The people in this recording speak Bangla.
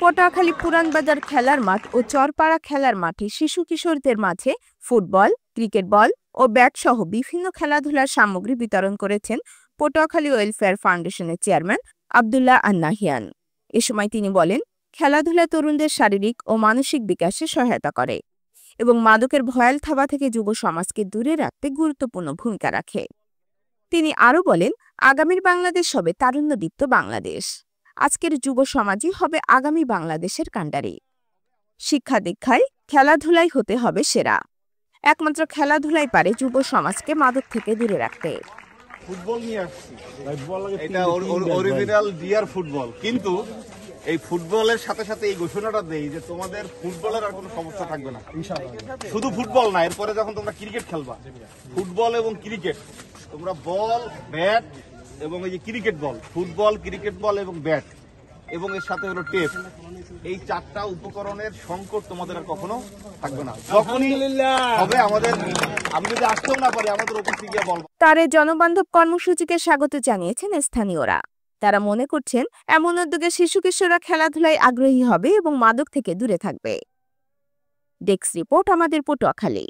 পটুয়াখালী পুরান বাজার খেলার মাঠ ও চরপাড়া খেলার মাঠে শিশু কিশোরদের মাঝে ফুটবল, ক্রিকেট বল ও ব্যাট সহ বিভিন্ন খেলাধুলার সামগ্রী বিতরণ করেছেন পটুয়াখালী ওয়েলফেয়ার ফাউন্ডেশনের চেয়ারম্যান আব্দুল্লাহ আন-নাহিয়ান। এ সময় তিনি বলেন, খেলাধুলা তরুণদের শারীরিক ও মানসিক বিকাশে সহায়তা করে এবং মাদকের ভয়াল থাবা থেকে যুব সমাজকে দূরে রাখতে গুরুত্বপূর্ণ ভূমিকা রাখে। তিনি আরও বলেন, আগামীর বাংলাদেশ হবে তারুণ্যদীপ্ত বাংলাদেশ। আজকের যুব সমাজই হবে আগামী বাংলাদেশের কাণ্ডারি। শিক্ষা দীক্ষায় খেলাধুলাই হতে হবে সেরা। একমাত্র খেলাধুলাই পারে যুব সমাজকে মাদক থেকে দূরে রাখতে। ফুটবল নিয়ে আসছি, এটা অরিজিনাল ডিয়ার ফুটবল, কিন্তু এই ফুটবলের সাথে সাথে এই ঘোষণাটা দেই যে তোমাদের ফুটবলের আর কোনো সমস্যা থাকবে না। শুধু ফুটবল না, এরপরে যখন তোমরা ক্রিকেট খেলবা, ফুটবল এবং ক্রিকেট, তোমরা বল, ব্যাট এবং এই যে cricket ball, football, cricket ball এবং ব্যাট এবং এর সাথে হলো টেপ, এই চারটা উপকরণের সংকট তোমাদের আর কখনো থাকবে না। যখনই হবে আমাদের, আমি যদি আসতেও না পারি, আমাদের অফিসে গিয়ে বলবো। তার এই জনবান্ধব কর্মসূচিকে স্বাগত জানিয়েছেন স্থানীয়রা। তারা মনে করছেন, এমন উদ্যোগে শিশু কিশোররা খেলাধুলায় আগ্রহী হবে এবং মাদক থেকে দূরে থাকবে। ডেস্ক রিপোর্ট, আমাদের পটুয়াখালী।